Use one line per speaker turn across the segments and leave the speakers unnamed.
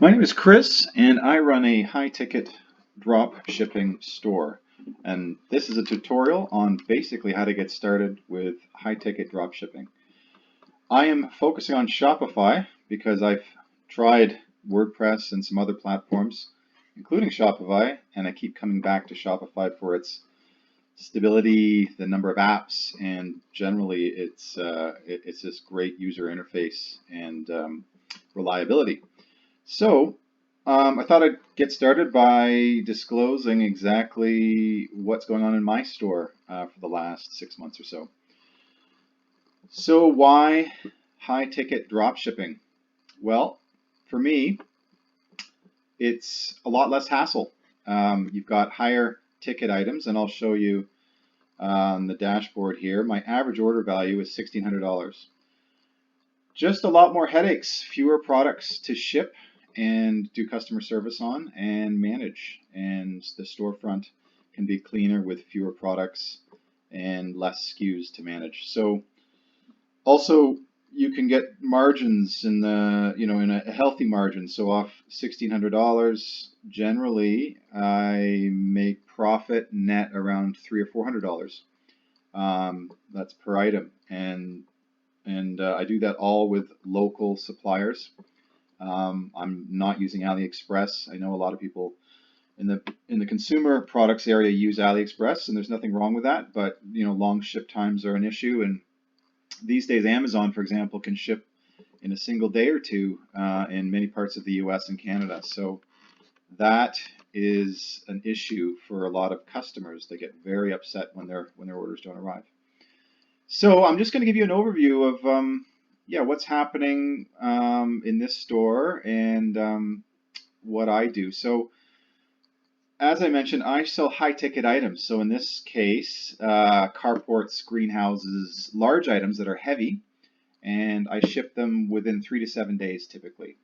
My name is Chris, and I run a high-ticket drop shipping store. And this is a tutorial on basically how to get started with high-ticket drop shipping. I am focusing on Shopify because I've tried WordPress and some other platforms, including Shopify, and I keep coming back to Shopify for its stability, the number of apps, and generally it's this great user interface and reliability. So, I thought I'd get started by disclosing exactly what's going on in my store for the last 6 months or so. So, why high ticket drop shipping? Well, for me, it's a lot less hassle. You've got higher ticket items, and I'll show you on the dashboard here. My average order value is $1,600. Just a lot more headaches, fewer products to ship and do customer service on and manage. And the storefront can be cleaner with fewer products and less SKUs to manage. So also you can get margins in in a healthy margin. So off $1,600, generally I make profit net around $300 or $400. That's per item, and I do that all with local suppliers. I'm not using AliExpress. I know a lot of people in the consumer products area use AliExpress, and there's nothing wrong with that. But long ship times are an issue, and these days Amazon, for example, can ship in a single day or two in many parts of the U.S. and Canada. So that is an issue for a lot of customers. They get very upset when their orders don't arrive. So I'm just going to give you an overview of what's happening in this store and what I do. So as I mentioned, I sell high ticket items. So in this case, carports, greenhouses, large items that are heavy, and I ship them within 3 to 7 days typically.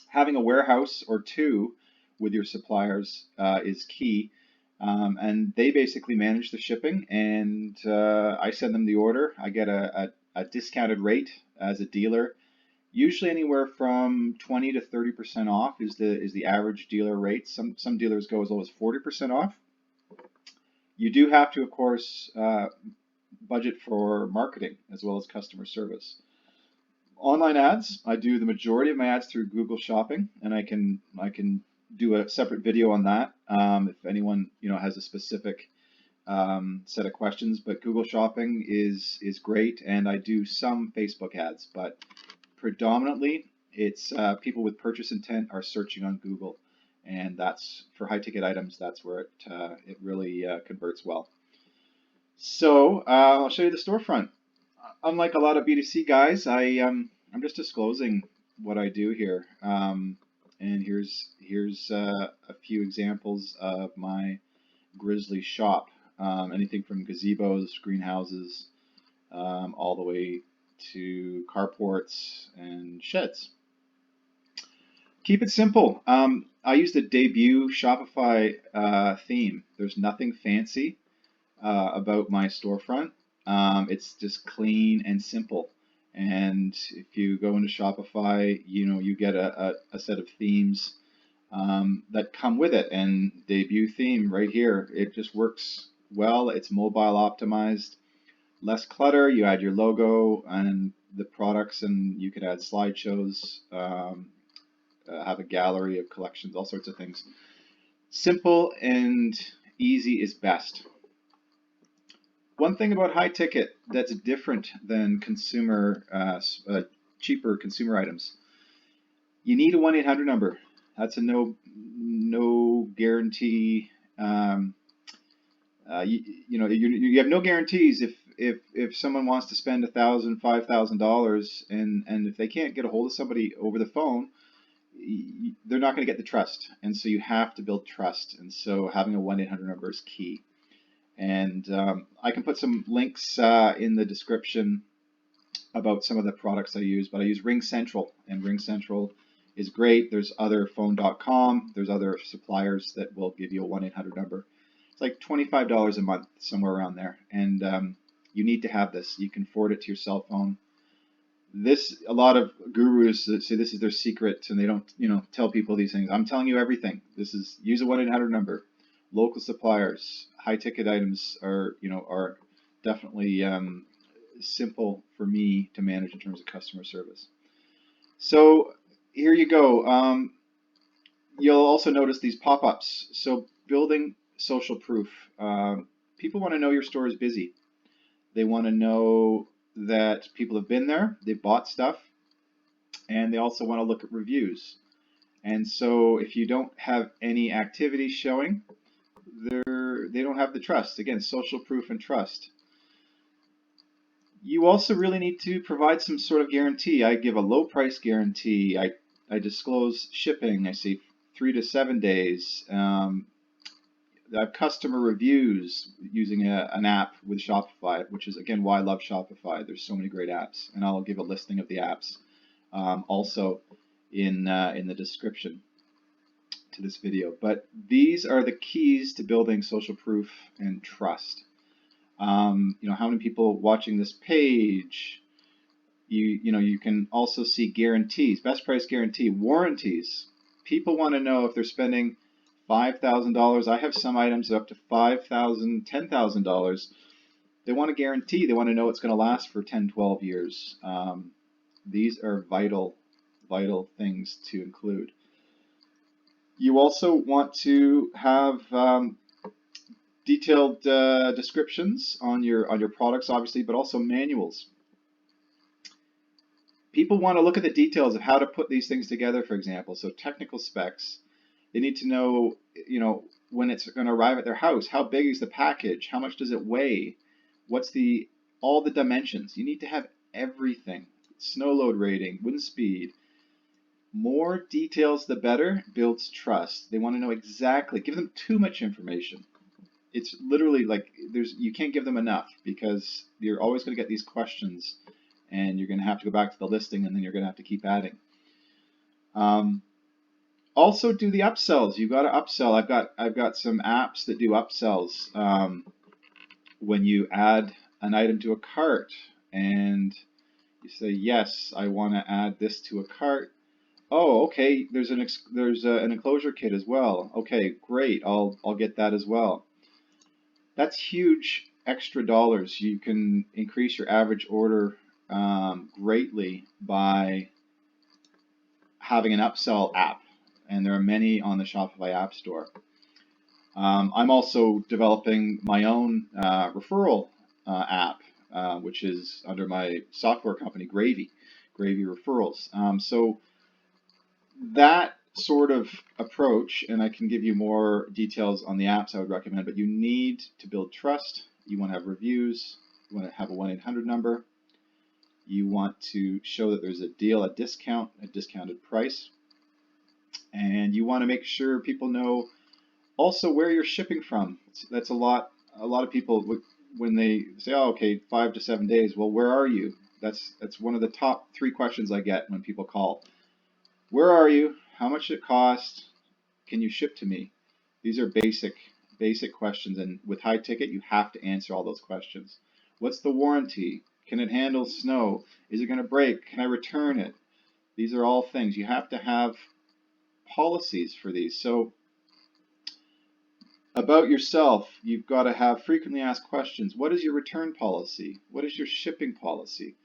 Having a warehouse or two with your suppliers is key. And they basically manage the shipping, and I send them the order. I get a discounted rate as a dealer, usually anywhere from 20 to 30% off is the average dealer rate. Some dealers go as low as 40% off. You do have to, of course, budget for marketing as well as customer service. Online ads, I do the majority of my ads through Google Shopping, and I can do a separate video on that if anyone has a specific set of questions. But Google Shopping is great, and I do some Facebook ads, but predominantly it's people with purchase intent are searching on Google, and that's for high ticket items. That's where it really converts well. So I'll show you the storefront. Unlike a lot of B2C guys, I'm just disclosing what I do here. And here's a few examples of my Grizzly shop. Anything from gazebos, greenhouses, all the way to carports and sheds. Keep it simple. I use the debut Shopify theme. There's nothing fancy about my storefront. It's just clean and simple. And if you go into Shopify, you get a set of themes that come with it. And debut theme right here, it just works well. It's mobile optimized, less clutter. You add your logo and the products, and you could add slideshows, have a gallery of collections, all sorts of things. Simple and easy is best. One thing about high ticket that's different than cheaper consumer items, you need a 1-800 number. That's a no guarantee. You have no guarantees if someone wants to spend $1,000, $5,000, and if they can't get a hold of somebody over the phone, they're not going to get the trust. And so you have to build trust. And so having a 1-800 number is key. And I can put some links in the description about some of the products I use, but I use Ring Central, and Ring Central is great. There's other phone.com, there's other suppliers that will give you a 1-800 number. It's like $25 a month, somewhere around there. And you need to have this. You can forward it to your cell phone. A lot of gurus that say this is their secret and they don't, tell people these things. I'm telling you everything. Use a 1-800 number. Local suppliers, high ticket items are definitely simple for me to manage in terms of customer service. So here you go. You'll also notice these pop-ups. So building social proof. People want to know your store is busy. They want to know that people have been there, they've bought stuff, and they also want to look at reviews. And so if you don't have any activity showing, they don't have the trust. Again, social proof and trust. You also really need to provide some sort of guarantee. I give a low price guarantee. I disclose shipping. I say 3 to 7 days. I have customer reviews using an app with Shopify, which is again why I love Shopify. There's so many great apps, and I'll give a listing of the apps also in the description to this video. But these are the keys to building social proof and trust. How many people watching this page? You can also see guarantees, best price guarantee, warranties. People want to know if they're spending $5,000. I have some items up to $5,000, $10,000. They want a guarantee. They want to know it's going to last for 10, 12 years. These are vital things to include. You also want to have detailed descriptions on your products, obviously, but also manuals. People want to look at the details of how to put these things together, for example. So technical specs. They need to know, when it's going to arrive at their house. How big is the package? How much does it weigh? What's all the dimensions? You need to have everything. Snow load rating, wind speed. More details, the better. Builds trust. They want to know exactly. Give them too much information. It's literally like you can't give them enough, because you're always going to get these questions, and you're going to have to go back to the listing, and then you're going to have to keep adding. Also do the upsells. You've got to upsell. I've got some apps that do upsells. When you add an item to a cart and you say, yes, I want to add this to a cart. Oh, okay. There's an enclosure kit as well. Okay, great. I'll get that as well. That's huge extra dollars. You can increase your average order greatly by having an upsell app, and there are many on the Shopify App Store. I'm also developing my own referral app, which is under my software company, Gravy Referrals. So that sort of approach, and I can give you more details on the apps I would recommend, but you need to build trust. You want to have reviews. You want to have a 1-800 number. You want to show that there's a deal, a discounted price. And you want to make sure people know also where you're shipping from. That's a lot of people, when they say, oh, okay, 5 to 7 days, well, where are you? That's one of the top 3 questions I get when people call. Where are you? How much it cost? Can you ship to me? These are basic questions, and with high ticket, you have to answer all those questions. What's the warranty? Can it handle snow? Is it going to break? Can I return it? These are all things. You have to have policies for these. So about yourself, you've got to have frequently asked questions. What is your return policy? What is your shipping policy?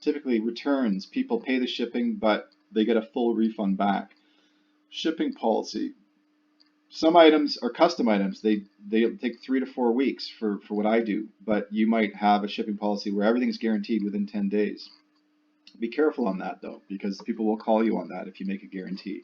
Typically, returns, people pay the shipping, but they get a full refund back. Shipping policy. Some items are custom items. They take 3 to 4 weeks for what I do, but you might have a shipping policy where everything's guaranteed within 10 days. Be careful on that, though, because people will call you on that if you make a guarantee.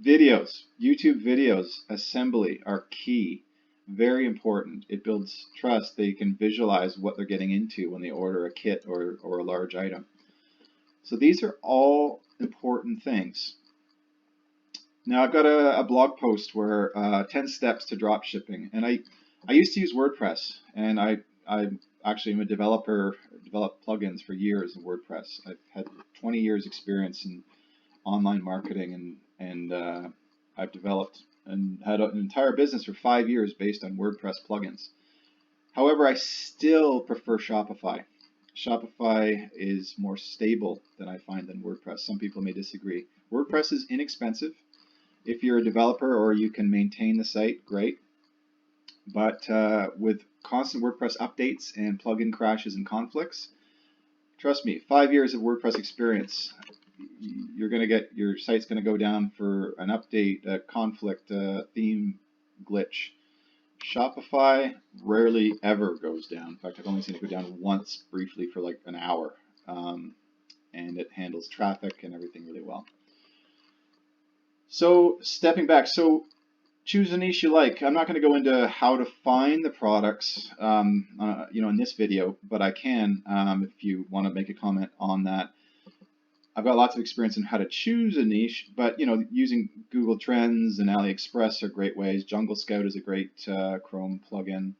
Videos, YouTube videos, assembly are key. Very important. It builds trust. They can visualize what they're getting into when they order a kit or a large item. So these are all important things. Now I've got a blog post where 10 steps to drop shipping, and I used to use WordPress, and I actually am a developer. Developed plugins for years in WordPress. I've had 20 years experience in online marketing, and I've developed and had an entire business for 5 years based on WordPress plugins. However, I still prefer Shopify. Shopify is more stable than I find than WordPress. Some people may disagree. WordPress is inexpensive. If you're a developer or you can maintain the site, great. But with constant WordPress updates and plugin crashes and conflicts, trust me, 5 years of WordPress experience, you're going to get your site's going to go down for an update, a conflict, a theme glitch. Shopify rarely ever goes down. In fact, I've only seen it go down once briefly for like an hour. And it handles traffic and everything really well. So stepping back, so choose a niche you like. I'm not going to go into how to find the products, in this video, but I can if you want to make a comment on that. I've got lots of experience in how to choose a niche, but using Google Trends and AliExpress are great ways. Jungle Scout is a great Chrome plugin.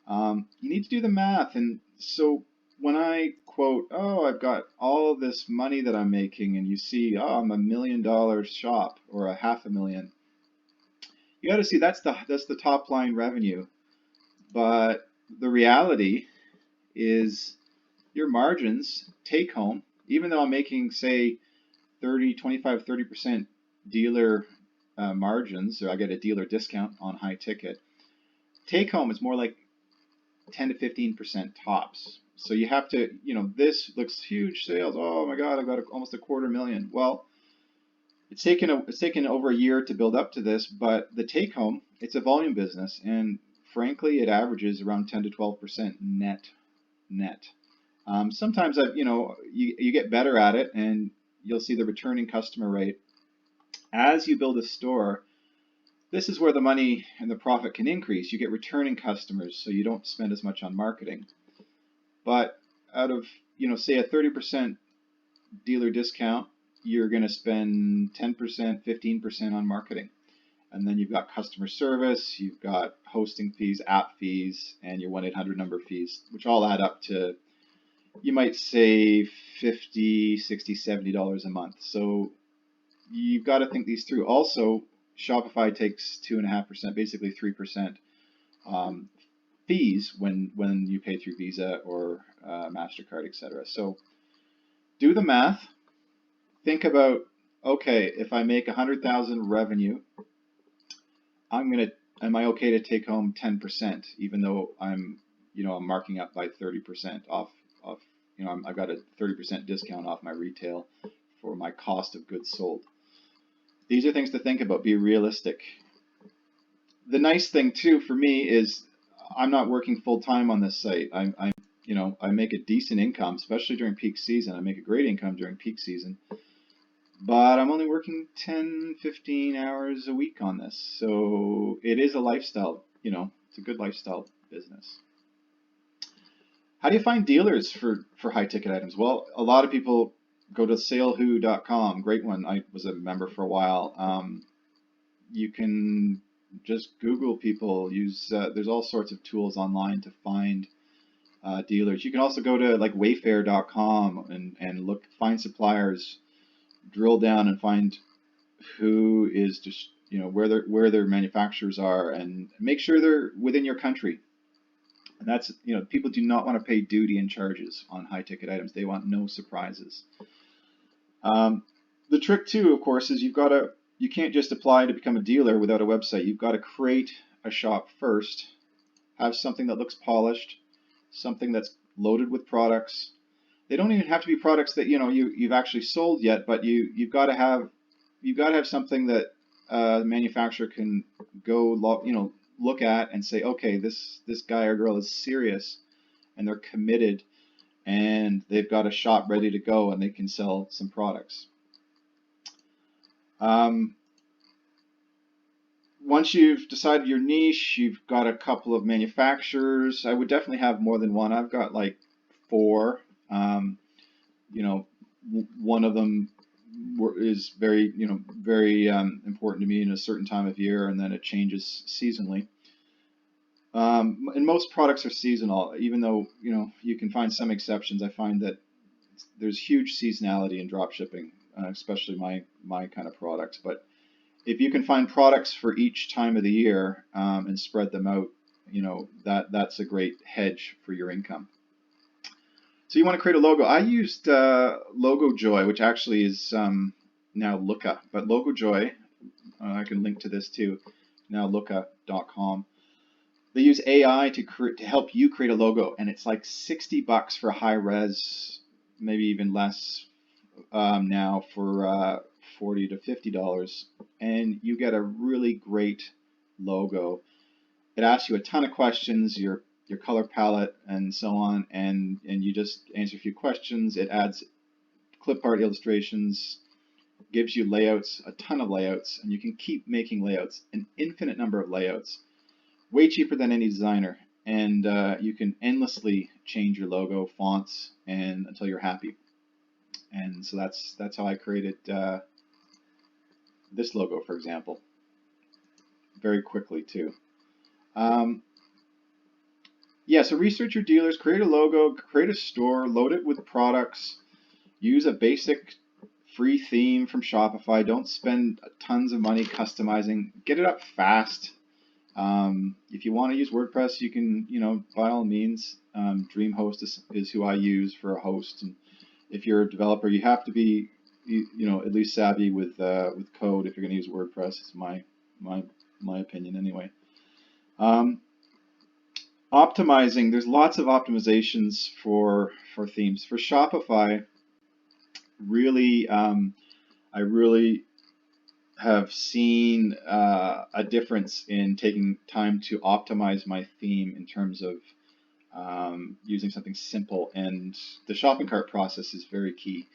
You need to do the math, and so when I quote, "Oh, I've got all of this money that I'm making," and you see, "Oh, I'm $1 million shop," or a $500,000, you got to see that's the top line revenue. But the reality is your margins take home, even though I'm making, say, 30% dealer margins, or I get a dealer discount on high ticket, take home is more like 10 to 15% tops. So you have to, this looks huge sales. Oh my God, I've got almost $250,000. Well, it's taken over a year to build up to this, but the take home, it's a volume business, and frankly, it averages around 10 to 12% net. Sometimes you get better at it, and you'll see the returning customer rate. As you build a store, this is where the money and the profit can increase. You get returning customers, so you don't spend as much on marketing. But out of, say a 30% dealer discount, you're going to spend 10%, 15% on marketing. And then you've got customer service, you've got hosting fees, app fees, and your 1-800 number fees, which all add up to, you might save $50, $60, $70 a month. So you've got to think these through. Also, Shopify takes 2.5%, basically 3% fees when you pay through Visa or MasterCard, etc. So do the math. Think about, okay, if I make 100,000 revenue, am I okay to take home 10%, even though I'm marking up by 30% off, I've got a 30% discount off my retail for my cost of goods sold. These are things to think about. Be realistic. The nice thing too for me is I'm not working full time on this site. I make a decent income, especially during peak season. I make a great income during peak season, but I'm only working 10, 15 hours a week on this. So it is a lifestyle, it's a good lifestyle business. How do you find dealers for high ticket items? Well, a lot of people go to salewho.com, great one. I was a member for a while. You can just Google people, there's all sorts of tools online to find dealers. You can also go to like wayfair.com and find suppliers, drill down and find who is just, where their manufacturers are, and make sure they're within your country. And that's, people do not want to pay duty and charges on high ticket items. They want no surprises. The trick too, of course, is you can't just apply to become a dealer without a website. You've got to create a shop first, have something that looks polished, something that's loaded with products. They don't even have to be products that you've actually sold yet, but you've got to have something that the manufacturer can go look at and say, okay, this guy or girl is serious and they're committed, and they've got a shop ready to go and they can sell some products. Once you've decided your niche, you've got a couple of manufacturers. I would definitely have more than one. I've got like 4. One of them is very important to me in a certain time of year, and then it changes seasonally. And most products are seasonal, even though you can find some exceptions. I find that there's huge seasonality in dropshipping, especially my kind of products. But if you can find products for each time of the year and spread them out, that's a great hedge for your income. So you want to create a logo. I used Logo Joy, which actually is now Looka, but Logo Joy, I can link to this too, now looka.com. They use AI to help you create a logo, and it's like $60 for high res, maybe even less now for $40 to $50, and you get a really great logo. It asks you a ton of questions, your color palette, and so on, and you just answer a few questions. It adds clip art illustrations, gives you layouts, a ton of layouts, and you can keep making layouts, an infinite number of layouts, way cheaper than any designer, and you can endlessly change your logo, fonts, and until you're happy. And so that's how I created this logo, for example, very quickly too. Yeah, so research your dealers, create a logo, create a store, load it with products, use a basic free theme from Shopify. Don't spend tons of money customizing. Get it up fast. If you want to use WordPress, you can, by all means. DreamHost is who I use for a host. And if you're a developer, you have to be, at least savvy with code if you're going to use WordPress. It's my opinion anyway. Optimizing. There's lots of optimizations for themes. For Shopify, really, I really have seen a difference in taking time to optimize my theme in terms of using something simple, and the shopping cart process is very key.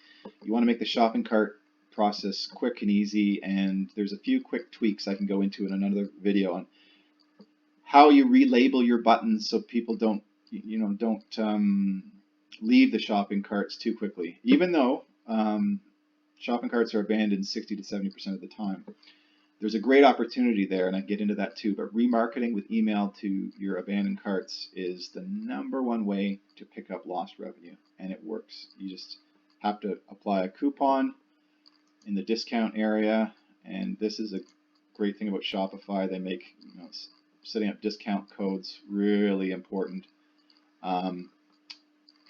You want to make the shopping cart process quick and easy, and there's a few quick tweaks I can go into in another video on how you relabel your buttons so people don't leave the shopping carts too quickly, even though shopping carts are abandoned 60 to 70% of the time. There's a great opportunity there, and I get into that too, but remarketing with email to your abandoned carts is the #1 way to pick up lost revenue, and it works. You just have to apply a coupon in the discount area, and this is a great thing about Shopify. They make setting up discount codes really important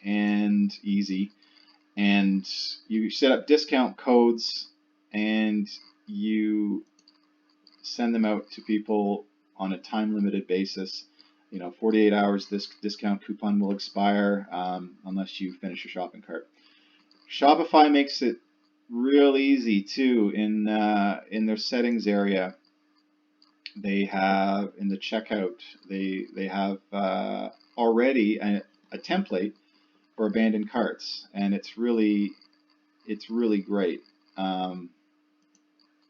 and easy. And you set up discount codes and you send them out to people on a time-limited basis. 48 hours this discount coupon will expire unless you finish your shopping cart. Shopify makes it real easy too. In their settings area, they have in the checkout they have already a template for abandoned carts, and it's really great.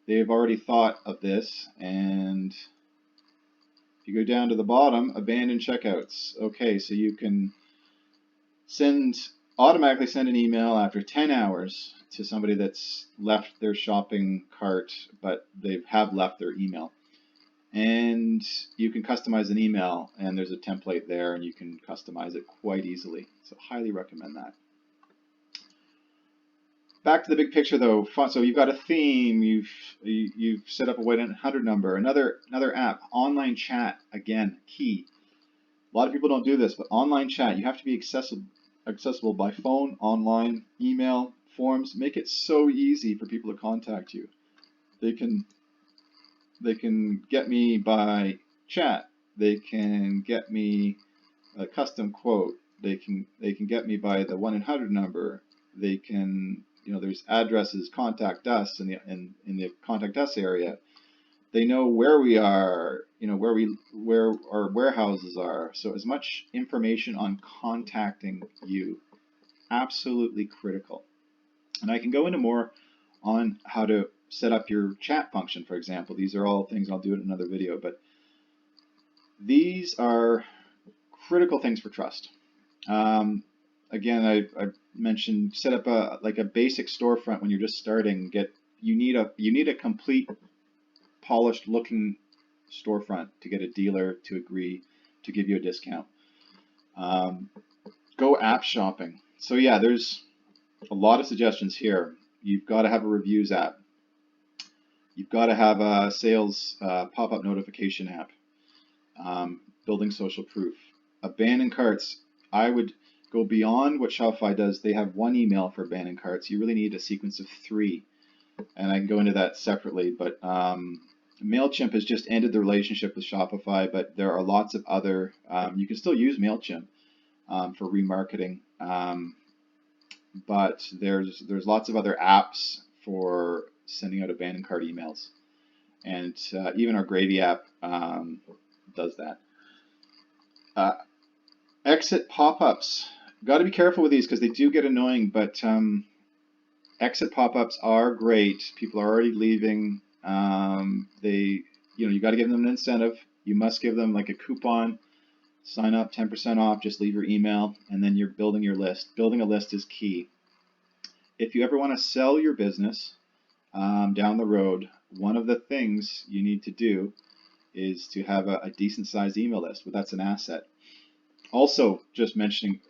They've already thought of this, and if you go down to the bottom, abandoned checkouts. Okay, so you can automatically send an email after 10 hours to somebody that's left their shopping cart, but they have left their email. And you can customize an email, and there's a template there, and you can customize it quite easily. So highly recommend that. Back to the big picture though. So you've got a theme, you've set up a 1-800 number, another app, online chat, again, key. A lot of people don't do this, but online chat, you have to be accessible by phone, online, email, forms. Make it so easy for people to contact you. They can get me by chat. They can get me a custom quote. They can get me by the 1-800 number. They can, there's addresses, contact us in the contact us area. They know where we are, where our warehouses are. So as much information on contacting you, absolutely critical. And I can go into more on how to set up your chat function, for example. These are all things, I'll do it in another video, but these are critical things for trust. Again, I mentioned set up a basic storefront when you're just starting. You need a complete polished looking storefront to get a dealer to agree to give you a discount. Go app shopping. So yeah, there's a lot of suggestions here. You've got to have a reviews app. You've got to have a sales pop-up notification app. building social proof. Abandoned carts. I would go beyond what Shopify does. They have one email for abandoned carts. You really need a sequence of 3, and I can go into that separately. But MailChimp has just ended the relationship with Shopify, but there are lots of other. You can still use MailChimp for remarketing, but there's lots of other apps for sending out abandoned cart emails, and even our Gravy app does that. Exit pop-ups. Got to be careful with these because they do get annoying, but exit pop-ups are great. People are already leaving. You got to give them an incentive. You must give them like a coupon. Sign up, 10% off, just leave your email, and then you're building your list. Building a list is key. If you ever want to sell your business down the road, one of the things you need to do is to have a decent sized email list, but that's an asset. Also, just mentioning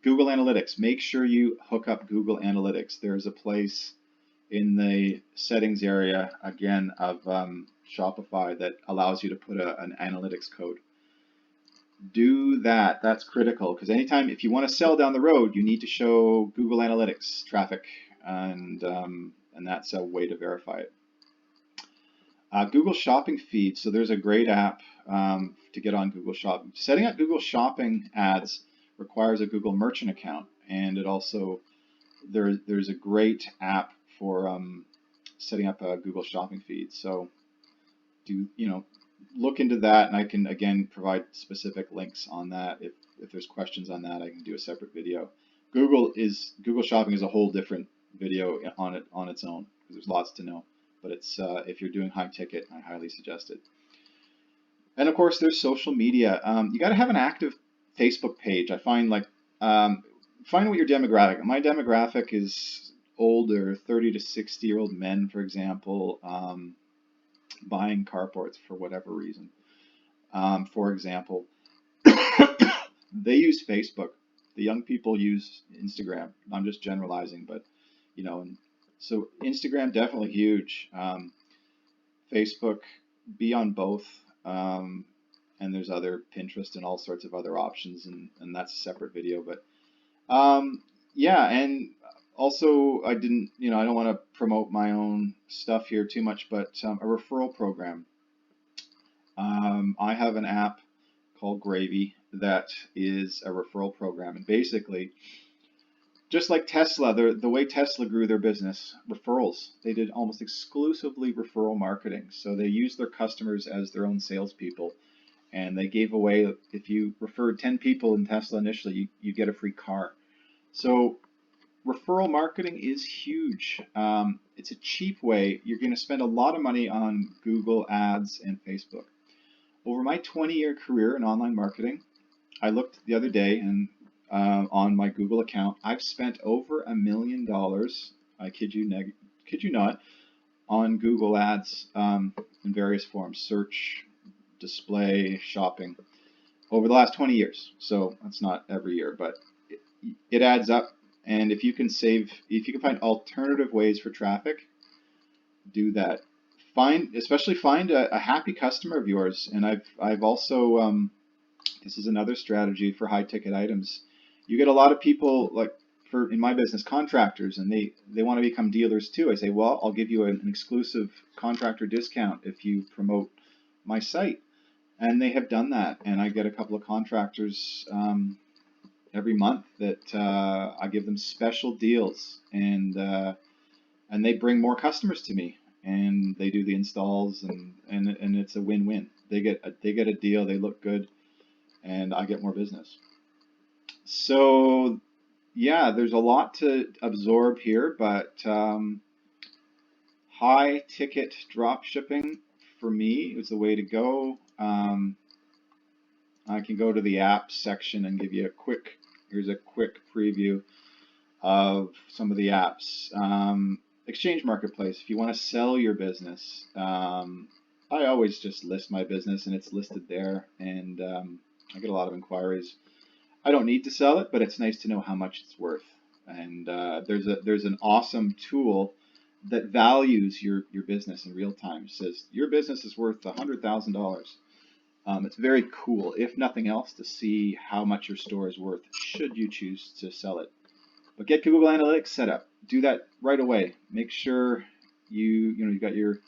Google Analytics. Make sure you hook up Google Analytics. There's a place in the settings area, again, of Shopify that allows you to put an analytics code. Do that. That's critical because anytime, if you want to sell down the road, you need to show Google Analytics traffic, and that's a way to verify it. Google Shopping feed. So there's a great app to get on Google Shopping. Setting up Google Shopping ads requires a Google Merchant account, and it also there's a great app for setting up a Google Shopping feed. So look into that, and I can again provide specific links on that. If there's questions on that, I can do a separate video. Google Shopping is a whole different video on its own because there's lots to know. But it's if you're doing high ticket, I highly suggest it. And of course, there's social media. You got to have an active Facebook page. I find find what your demographic. My demographic is older, 30 to 60-year-old men, for example, buying carports for whatever reason. For example, they use Facebook. The young people use Instagram. I'm just generalizing, but and so Instagram definitely huge. Facebook, be on both. And there's other Pinterest and all sorts of other options, and that's a separate video. But yeah, and also I don't want to promote my own stuff here too much, but a referral program. I have an app called Gravy that is a referral program, and basically, just like Tesla, the way Tesla grew their business, referrals. They did almost exclusively referral marketing. So they used their customers as their own salespeople. And they gave away, if you referred 10 people in Tesla initially, you get a free car. So referral marketing is huge. It's a cheap way. You're going to spend a lot of money on Google ads and Facebook. Over my 20-year career in online marketing, I looked the other day and on my Google account, I've spent over $1 million, I kid you not, on Google ads in various forms, search, display, shopping, over the last 20 years. So that's not every year, but it adds up. And if you can find alternative ways for traffic, do that. Especially find a happy customer of yours. And I've also, this is another strategy for high ticket items. You get a lot of people, like in my business, contractors, and they want to become dealers too. I say, well, I'll give you an exclusive contractor discount if you promote my site. And they have done that. And I get a couple of contractors every month that I give them special deals, and they bring more customers to me, and they do the installs, and it's a win-win. They get a deal, they look good, and I get more business. So yeah, there's a lot to absorb here, but high ticket drop shipping for me is the way to go. I can go to the apps section and give you here's a quick preview of some of the apps. Exchange Marketplace, if you want to sell your business, I always just list my business and it's listed there, and I get a lot of inquiries. I don't need to sell it, but it's nice to know how much it's worth. And there's an awesome tool that values your business in real time. It says your business is worth $100,000. It's very cool, if nothing else, to see how much your store is worth should you choose to sell it. But get Google Analytics set up. Do that right away. Make sure you got your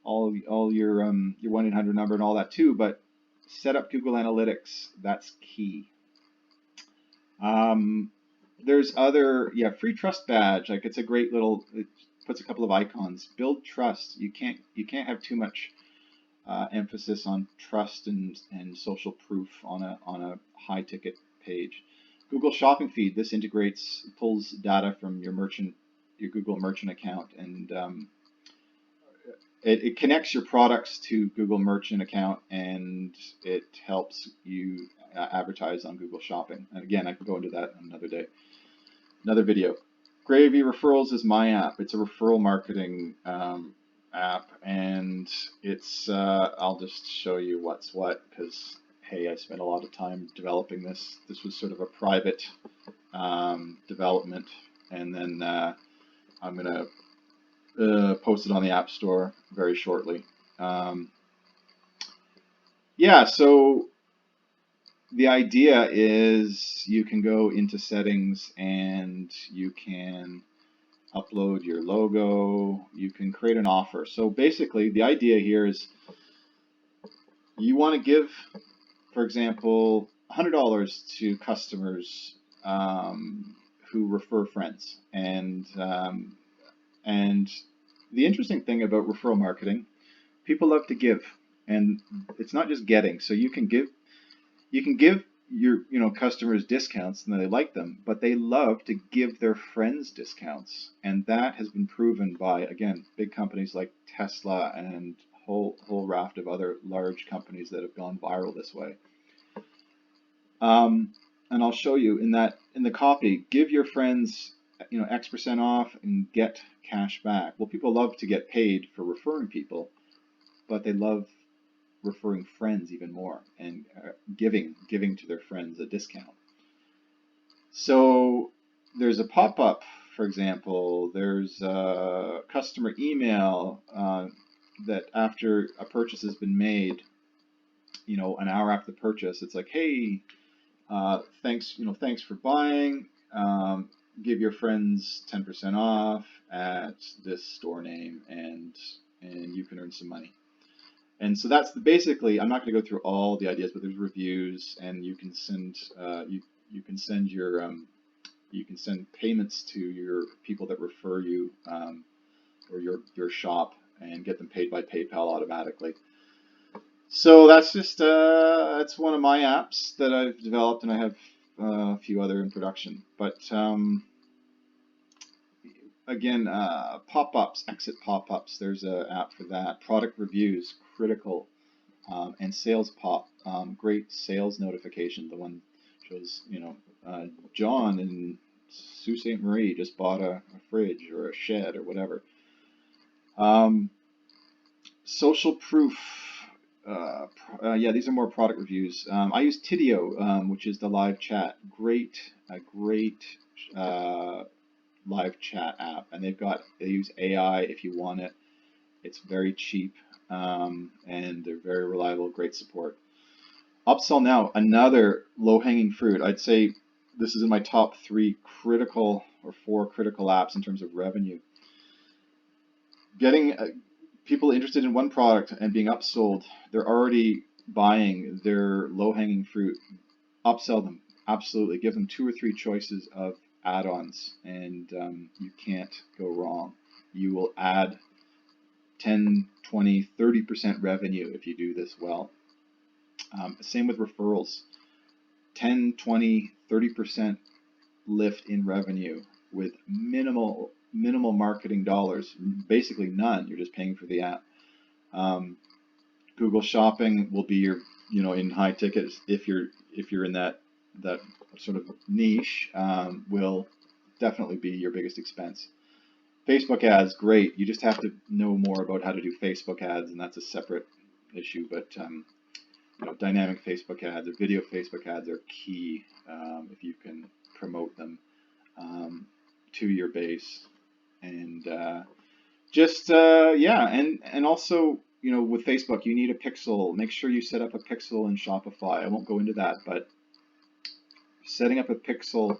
all your 1-800 number and all that too. But set up Google Analytics. That's key. There's other free trust badge. Like it's a great little. It puts a couple of icons. Build trust. You can't have too much emphasis on trust and social proof on a high ticket page. Google Shopping Feed. This pulls data from your Google Merchant account, and it connects your products to Google Merchant account, and it helps you advertise on Google Shopping. And again, I can go into that another day, another video. Gravy Referrals is my app. It's a referral marketing app, and it's I'll just show you what's what, because hey, I spent a lot of time developing this. This was sort of a private development, and then I'm gonna post it on the App Store very shortly. So the idea is you can go into settings and you can upload your logo, you can create an offer. So basically the idea here is you want to give, for example, $100 to customers who refer friends. And the interesting thing about referral marketing, people love to give, and it's not just getting. So you can give your customers discounts and they like them, but they love to give their friends discounts, and that has been proven by, again, big companies like Tesla and whole raft of other large companies that have gone viral this way. And I'll show you in the copy, give your friends X% off and get cash back. Well, people love to get paid for referring people, but they love referring friends even more, and giving to their friends a discount. So there's a pop-up, for example, there's a customer email that after a purchase has been made, an hour after the purchase, it's like, hey, thanks for buying. Give your friends 10% off at this store name, and you can earn some money. And so that's basically, I'm not going to go through all the ideas, but there's reviews, and you can send you can send payments to your people that refer you or your shop, and get them paid by PayPal automatically. So that's just that's one of my apps that I've developed, and I have a few other in production. But again, pop-ups, exit pop-ups. There's an app for that. Product reviews, critical, and sales pop. Great sales notification. The one shows John in Sault Ste. Marie just bought a fridge or a shed or whatever. Social proof. These are more product reviews. I use Tidio, which is the live chat. Great live chat app, and they use AI if you want it. It's very cheap, and they're very reliable. Great support. Upsell Now, another low-hanging fruit. I'd say this is in my top 4 critical apps in terms of revenue. Getting people interested in one product and being upsold, they're already buying their low-hanging fruit. Upsell them, absolutely. Give them 2 or 3 choices of add-ons, and you can't go wrong. You will add 10, 20, 30% revenue if you do this well. Same with referrals. 10, 20, 30% lift in revenue with minimal marketing dollars, basically none. You're just paying for the app. Google Shopping will be your, in high tickets, if you're in that sort of niche, will definitely be your biggest expense. Facebook ads, great. You just have to know more about how to do Facebook ads, and that's a separate issue. But dynamic Facebook ads or video Facebook ads are key if you can promote them to your base. And and also with Facebook, you need a pixel. Make sure you set up a pixel in Shopify. I won't go into that, but setting up a pixel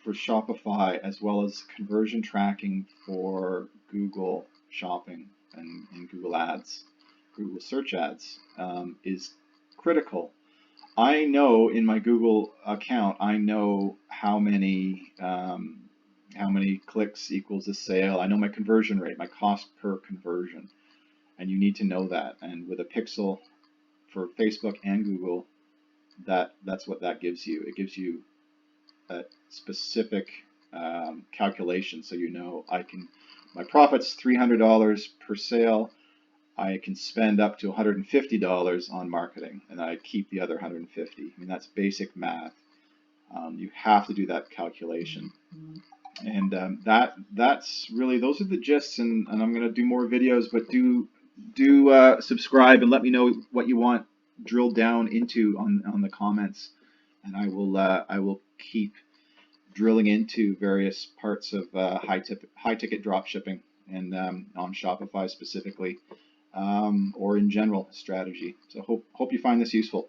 for Shopify as well as conversion tracking for Google Shopping and Google Ads, Google Search Ads, is critical. I know in my Google account, I know how many clicks equals a sale. I know my conversion rate, my cost per conversion, and you need to know that. And with a pixel for Facebook and Google, that's what that gives you. It gives you a specific calculation, so my profit's $300 per sale. I can spend up to $150 on marketing, and I keep the other 150. I mean, that's basic math. You have to do that calculation, and that's really, those are the gists. And I'm going to do more videos, but do subscribe and let me know what you want drilled down into on the comments, and I will keep drilling into various parts of high ticket drop shipping and on Shopify specifically, or in general strategy. So hope you find this useful.